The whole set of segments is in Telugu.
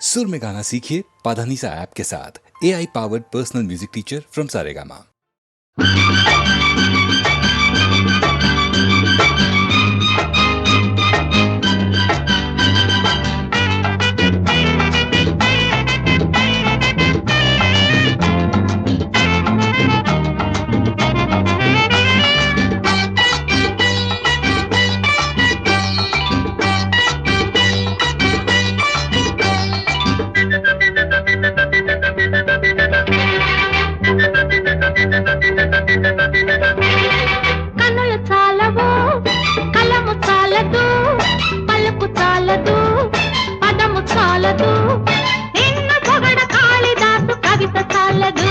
सुर में गाना सीखिए पाधानीसा ऐप के साथ। AI powered personal music teacher from Saregama. కనులు చాలవు కలము చాలదు పలుకు చాలదు పదము చాలదు నిన్ను పొగడ కాళిదాసు కవిత చాలదు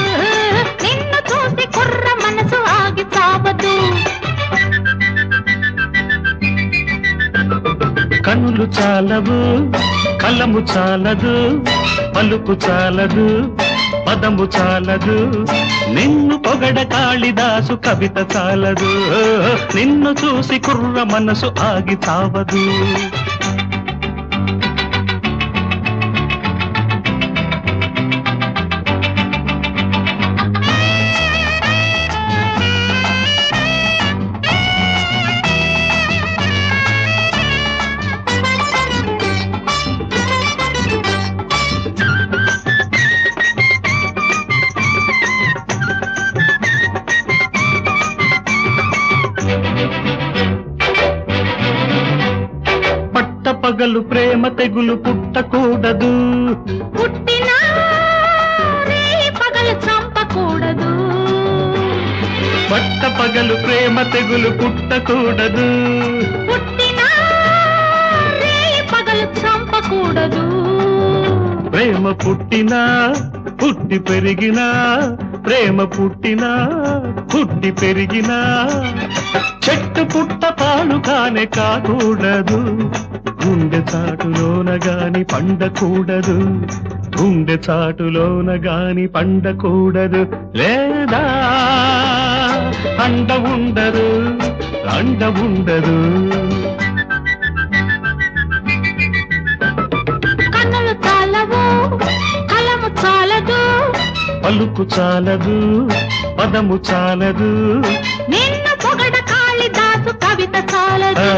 నిన్ను చూసి కుర్ర మనసు ఆగి చావదు. కనులు చాలవు కలము చాలదు పలుకు చాలదు పదము చాలదు నిన్ను పొగడ కాళిదాసు కవిత చాలదు నిన్ను చూసి కుర్ర మనసు ఆగి చావదు. పగలు ప్రేమ తెగులు పుట్టకూడదు పుట్టినా పగలు చంపకూడదు. పట్ట పగలు ప్రేమ తెగులు పుట్టకూడదు పుట్టినా పగలు చంపకూడదు. ప్రేమ పుట్టినా పుట్టి పెరిగినా ప్రేమ పుట్టినా పుట్టి పెరిగినా చెట్టు పుట్ట పాలు కానే కాకూడదు. గుండె చాటులోన గాని పండకూడదు గుండె చాటులోన గాని పండకూడదు. లేదా అండ ఉండదు అండ ఉండదు. కన్నులు చాలవు కలము చాలదు పలుకు చాలదు పదము చాలదు నిన్ను పొగడ కాళిదాసు కవిత చాలదు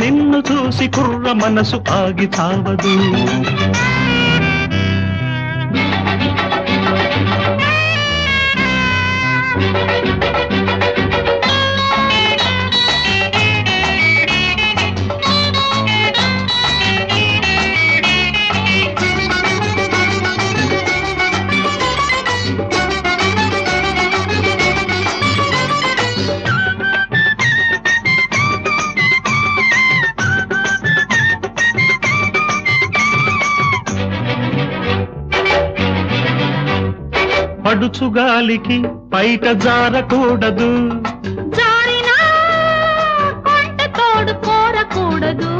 నిన్ను చూసి కుర్ర మనసు ఆగి చావదు. పడుచుగాలికి బయట జారకూడదు జారినా కొంట తోడు కోరకూడదు.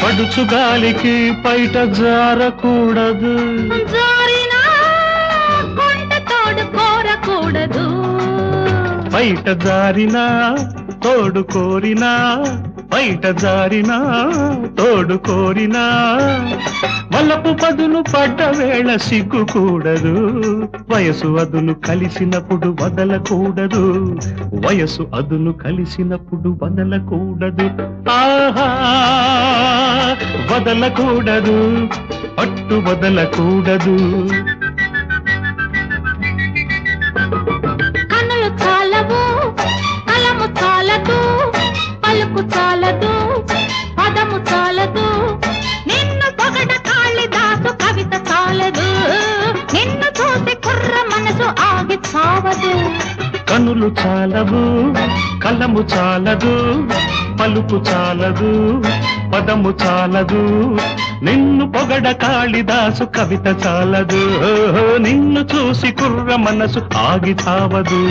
పడుచుగాలికి బయట జారకూడదు జారినా కొంట తోడు కోరకూడదు. బయట జారినా తోడు కోరినా బయట జారినా తోడు కోరినా వలపు పదును పడ్డ వేళ సిగ్గుకూడదు. వయసు అదును కలిసినప్పుడు వదలకూడదు వయసు అదును కలిసినప్పుడు వదలకూడదు. ఆహా వదలకూడదు పట్టు వదలకూడదు. కన్నులు చాలవు కలము చాలదు పలుకు చాలదు పదము చాలదు నిన్ను పొగడ కాళిదాసు కవిత చాలదు నిన్ను చూసి కుర్ర మనసు ఆగి చావదు. కనులు చాలవు కలము చాలదు పలుకు చాలదు పదము చాలదు నిన్ను పొగడ కాళిదాసు కవిత చాలదు నిన్ను చూసి కుర్ర మనసు ఆగి చావదు.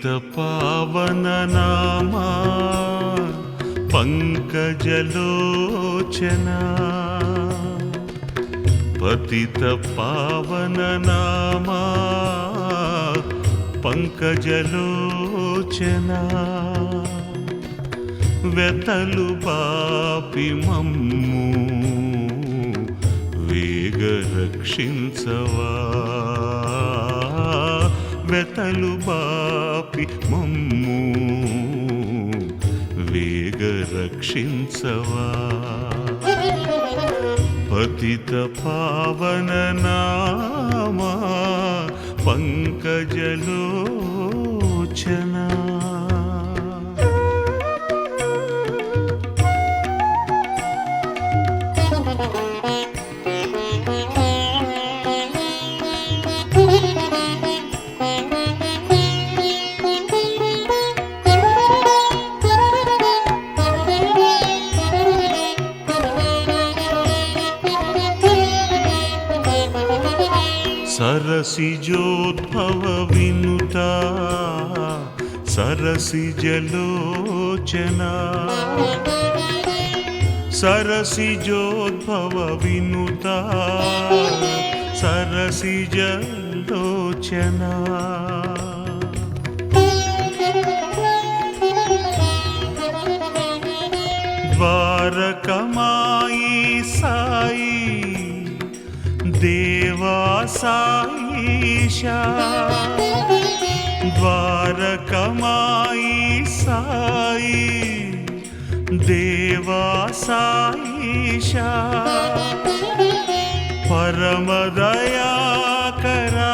పతిత పావన నామా పంకజలోచన పతిత పావన నామా పంకజలోచన వెతలు బాపి మమ్ము వేగ రక్షించవా వెతలు బాపి మమ్ము వేగ రక్షించవా పతిత పావన నామా పంకజలోచన सरसिजोद्भव विनुता सरसिजलोचना सरसिजोद्भव विनुता सरसिजलोचना द्वारकमाई साई देवा साईशा द्वारकमाई साई देवा साईशा परम दया करा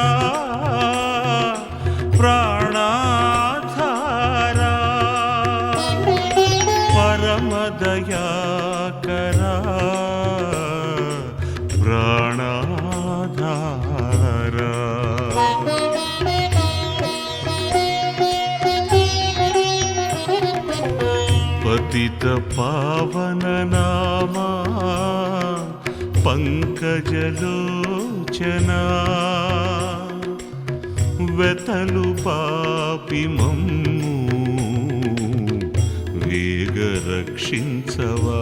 प्राणाधारा परम दया करा प्राणाधारा पतित पावन नामा पंकजलोचना వెతలు పాపి మమ్ము వేగ రక్షించవా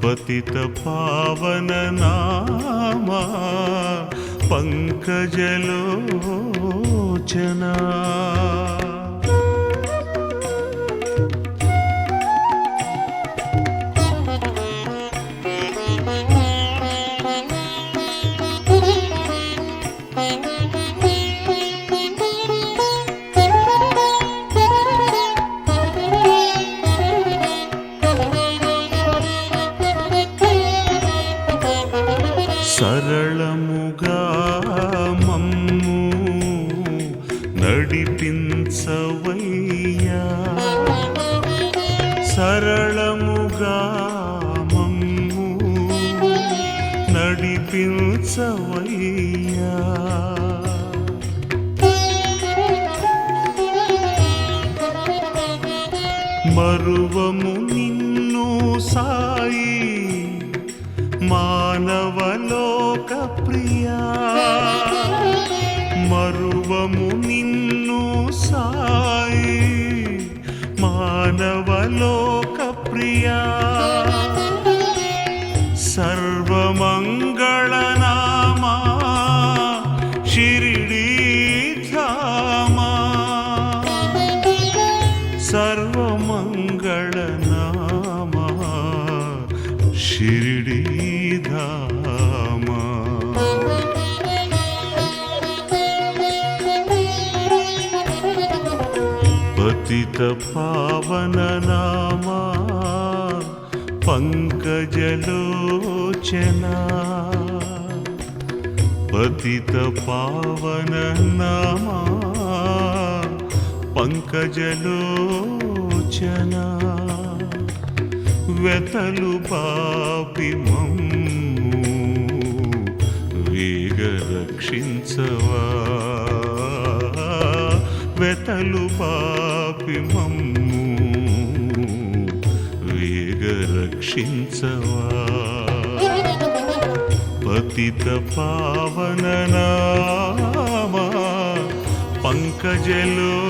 పతిత పావన నామా పంకజలోచనా సరళముగా మమ్ము నడిపించవయ్యా సరళముగా మమ్ము నడిపించవయ్యా మరువము నిన్ను సాయి మానవలోక ప్రియా మరువము నిన్ను సాయి మానవలోక ప్రియా సర్వమంగళనామా షిరిడీ ధామా సర్వమంగళనామా షిరిడీ ధామా పతిత పావన నామా పంకజలోచనా పతిత పావన నామా పంకజలోచనా వెతలు పాపి మమ్ము వేగ రక్షించవా వెతలు పాపి మమ్ము వేగ రక్షించవా పతిత పావన నామా పంకజలోచనా సహజలోచనా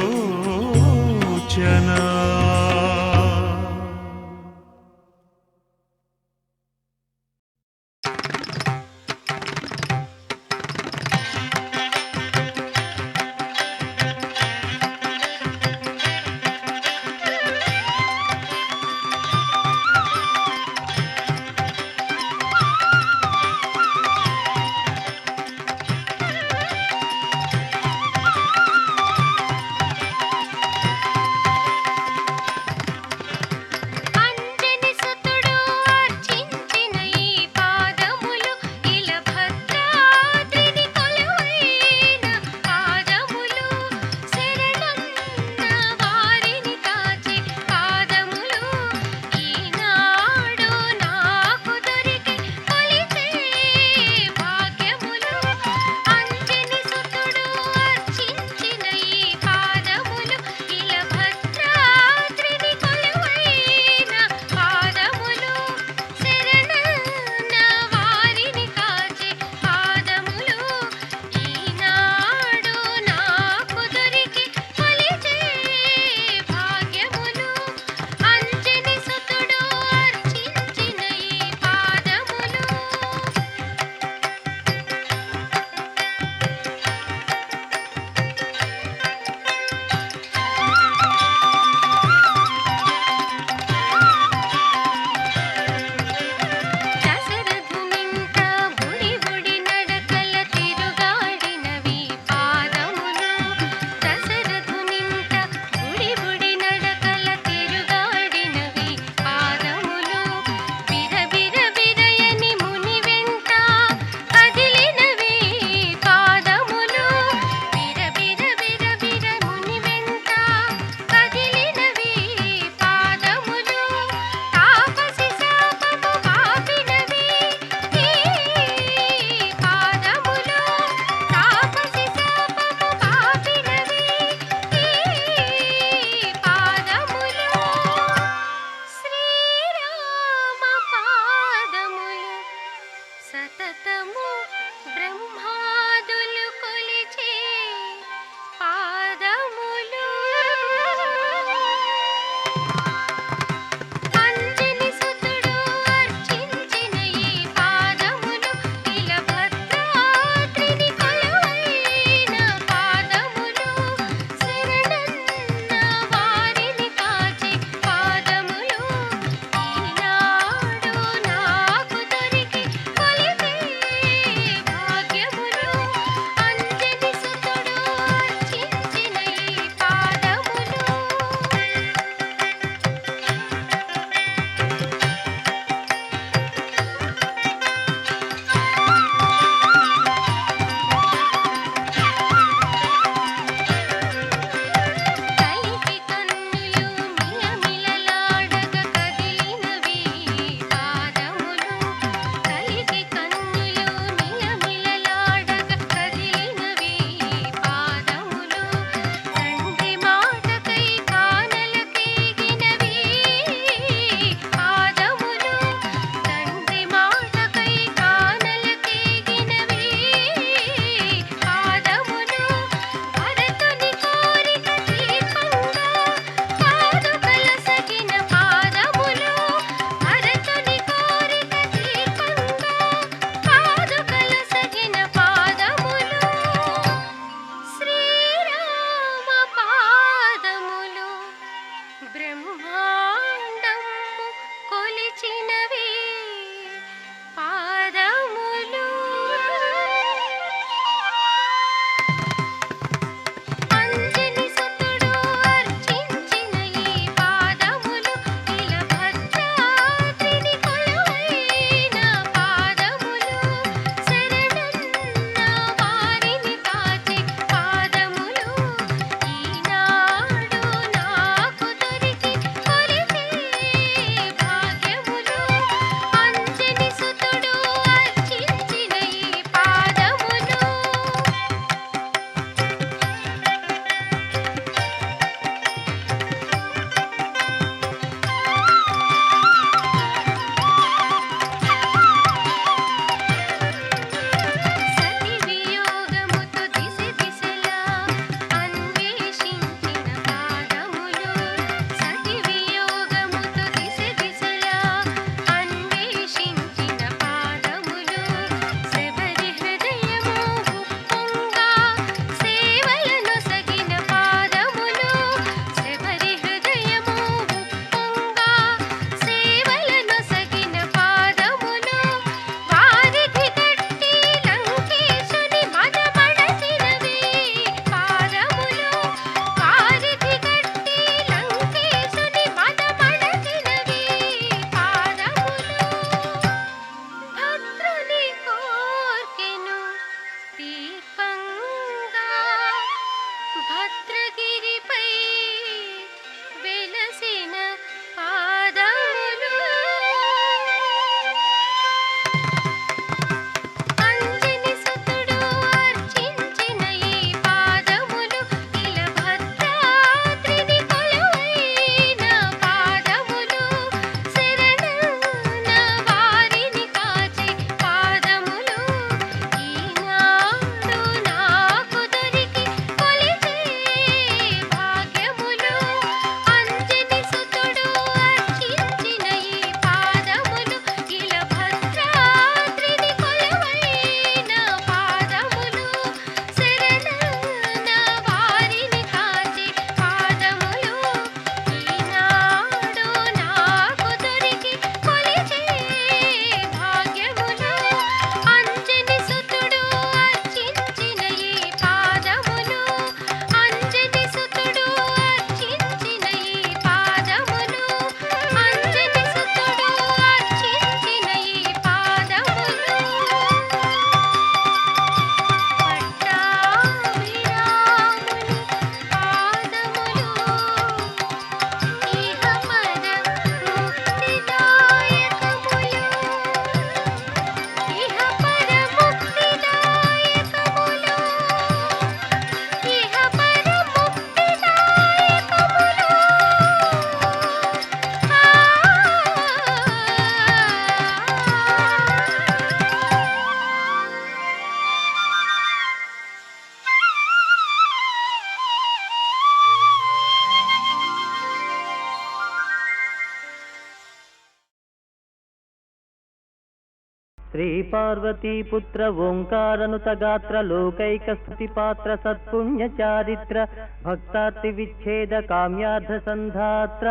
శ్రీ పార్వతీ పుత్ర ఓంకారనుత గాత్ర లోకైక స్తుతి పాత్ర సత్పుణ్య చారిత్ర భక్తార్తి విచ్ఛేద కామ్యార్థ సంధాత్ర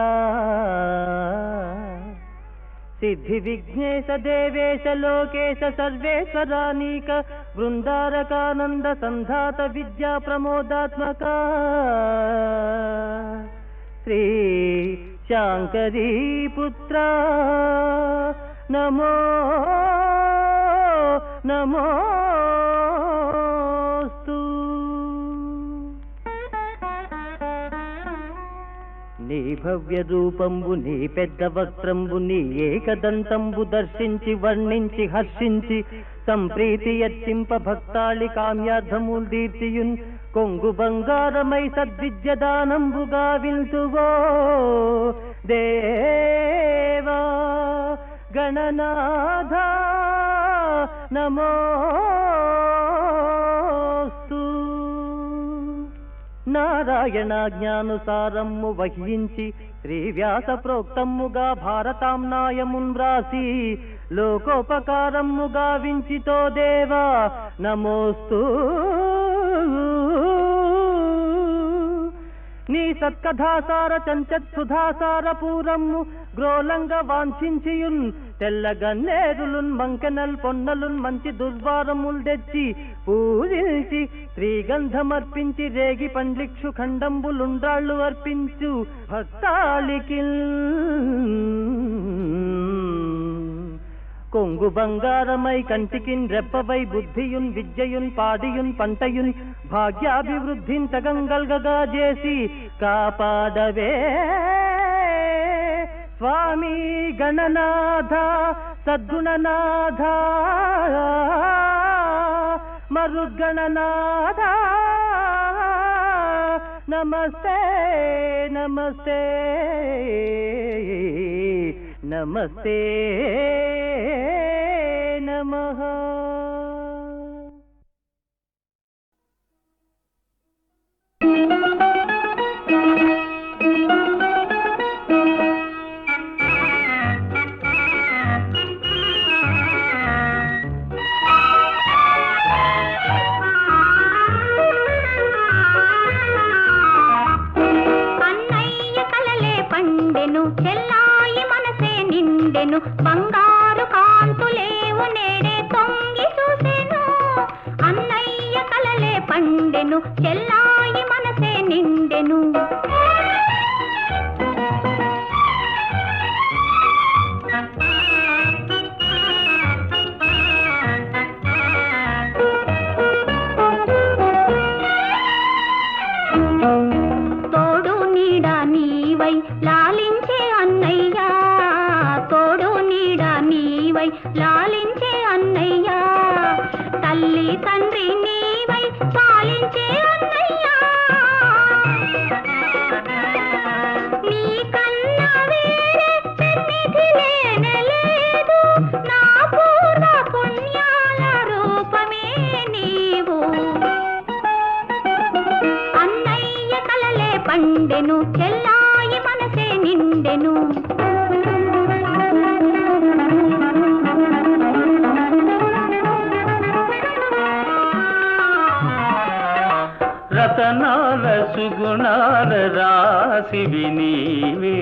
సిద్ధి విఘ్నేశ దేవేశ లోకేశ సర్వేశ్వరానీక బృందారకానంద సంధాత విద్యా ప్రమోదాత్మక శ్రీ శాంకరీ పుత్ర నమో నమోస్తు. నీ భవ్య రూపంబు నీ పెద్ద వక్త్రంబు నీ ఏకదంతంబు దర్శించి వర్ణించి హర్షించి సంప్రీతి యర్చింప భక్తాళి కామ్యార్థముల్ దీర్తియున్ కొంగు బంగారమై సద్విద్యదానంబు గావిల్తువో దేవా గణనాథ నమోస్తు. నారాయణాజ్ఞానుసారము వహించి శ్రీవ్యాస ప్రోక్తముగా భారతాంనాయమున్ వ్రాసి లోకోపకారము గావించితో దేవా నమోస్తు. నీ సత్కథాసార చంచత్సుధాసార పూరమ్ము గ్రోలంగ వాంఛించియున్ తెల్లగన్నేరులున్ మంకెనల్ పొన్నలున్ మంచి దుర్వారముల్ తెచ్చి పూజించి శ్రీగంధమర్పించి రేగి పండ్లిక్షు ఖండంబులుండ్రాళ్ళు అర్పించు భక్తాళికి కొంగు బంగారమై కంటికిన్ రెప్పవై బుద్ధియున్ విద్యయున్ పాడియున్ పంటయున్ భాగ్యాభివృద్ధిన్ తగంగల్గగా చేసి కాపాడవే స్వామి గణనాథ సద్గుణనాథ మరుద్గణనాథ నమస్తే నమస్తే నమస్తే నమః. బంగారు కాంతులేవు నేడే తొంగి చూసెను అన్నయ్య కలలే పండెను చెల్లాయి మనసే నిండెను. తోడు నీడ నీవై లాలించే అన్నయ్య తోడు నీడ నీవై లాలించే అన్నయ్య తల్లి తండ్రి నీవై పాలించే అన్నయ్య నీ కన్నా వేరే సన్నిధి లేనలేదు నా పూర్వ పుణ్యాల రూపమే నీవు అన్నయ్య కలలే పండెను చెల్లాయి మనసే నిండెను. రతనాల సుగుణాల రాశివి నీవే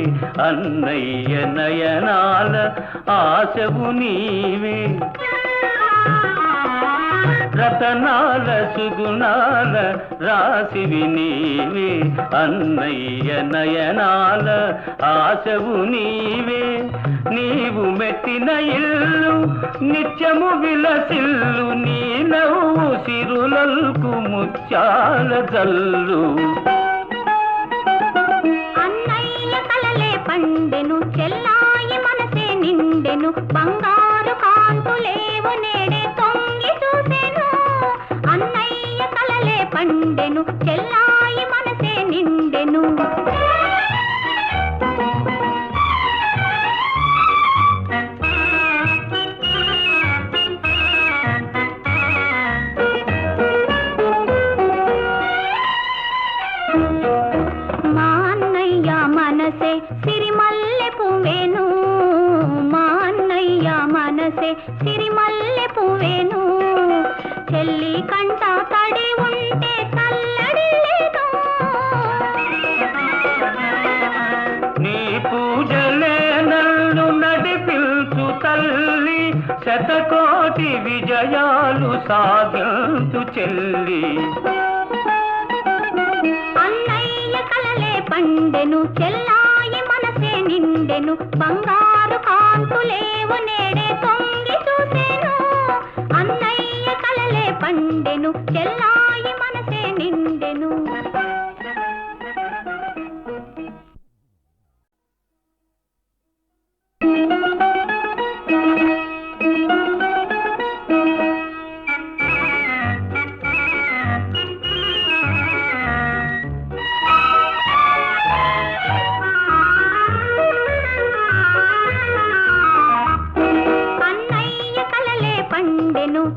అన్నయ్య నయనాల ఆశవు నీవే. రతనాల సుగుణాల రాశివి నీవే అన్నయ్య నయనాల ఆశవు నీవే. నీవు మెట్టిన ఇల్లు నిత్యము విలసిల్లు నీ నవ్వు సిరులకు ముత్యాల జల్లు. అన్నయ్య కలలే పండెను చెల్లాయి మనసే నిండెను బంగారు కాంతులేవు నేడే తొంగి చూసెను అన్నయ్య కలలే పండెను చెల్లాయి మనసే నిండెను. మా అన్నయ్య మనసే సిరిమల్లె పువ్వేను మా అన్నయ్య మనసే మనసే సిరిమల్లె పువ్వేను చెల్లి కంట తడి ఉంటే కల్లడి లేదు నీ పూజలే నన్ను నడిపించు తల్లి శతకోటి విజయాలు సాధించు చెల్లి అన్నయ్య కలలే పండెను చెల్లాయి మనసే నిండెను బంగారు కాంతులేవు నేడే తొంగి చూసేను అన్నయ్య కలలే పండెను చెల్లాయి మనసే నిండెను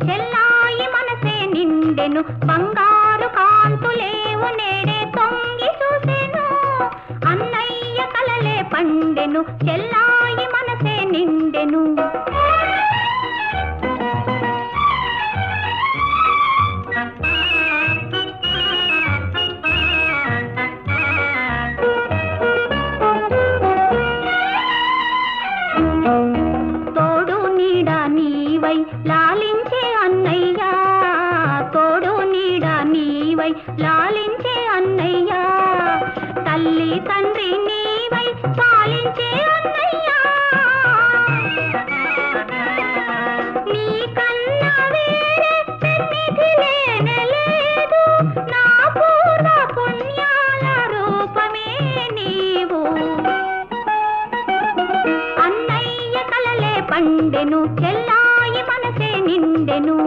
చెల్లాయి మనసే నిండెను బంగారు కాంతులేవు నేడే తొంగి చూసేను అన్నయ్య కలలే పండెను చెల్లాయి మనసే నిండెను తోడు నీడ నీవై లాలించే అన్నయ్య తోడు నీడ నీవై లాలించే అన్నయ్య తల్లి తండ్రి నీవై పాలించే అన్నయ్య నీ కన్నా వేరే సన్నిధి లేనలేదు నా పూర్వ పుణ్యాల రూపమే నీవు అన్నయ్య కలలే పండెను చెల్లాయి మనసే నిండెను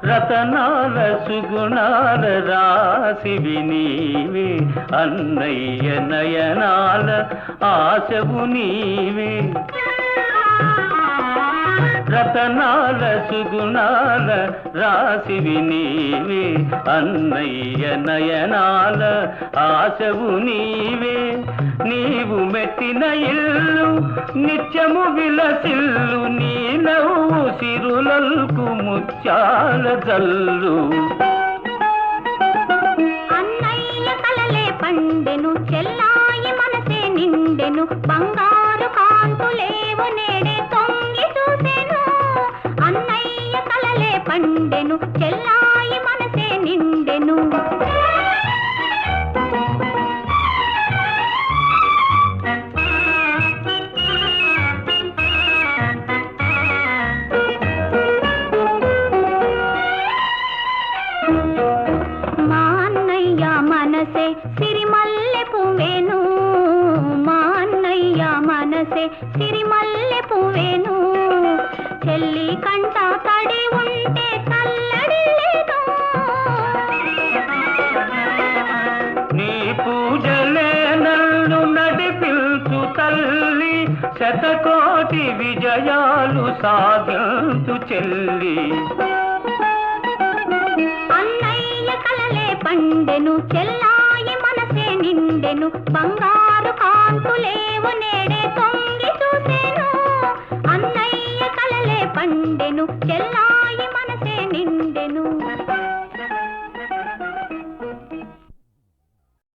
రతనాల సుగుణాల రాశివి నీవే అన్నయ్య నయనాల ఆశవు నీవే రతనాల సుగుణాల రాశివి నీవే అన్నయ్య నయనాల ఆశవు నీవే నీవు మెట్టిన ఇల్లు నిత్యము విలసిల్లు నీ నవ్వు సిరులకు ముత్యాల జల్లు అన్నయ్య కలలే పండెను చెల్లాయి మనసే నిండెను బంగారు కాంతులేవు నేడే తొంగి చూసేను అన్నయ్య కలలే పండెను చెల్లాయి మనసే నిండెను మా అన్నయ్య మనసే సిరిమల్లె పువ్వేను మా అన్నయ్య మనసే సిరిమల్లె పువ్వేను చెల్లి కంట తడి ఉంటే కల్లడి లేదు నీ పూజలే నన్ను నడిపించు తల్లి శతకోటి విజయాలు సాధించు చెల్లి అన్నయ్య కలలే పండెను చెల్లాయి మనసే నిండెను బంగారు కాంతులేవు నేడే తొంగి చూసేను అన్నయ్య కలలే పండెను చెల్లా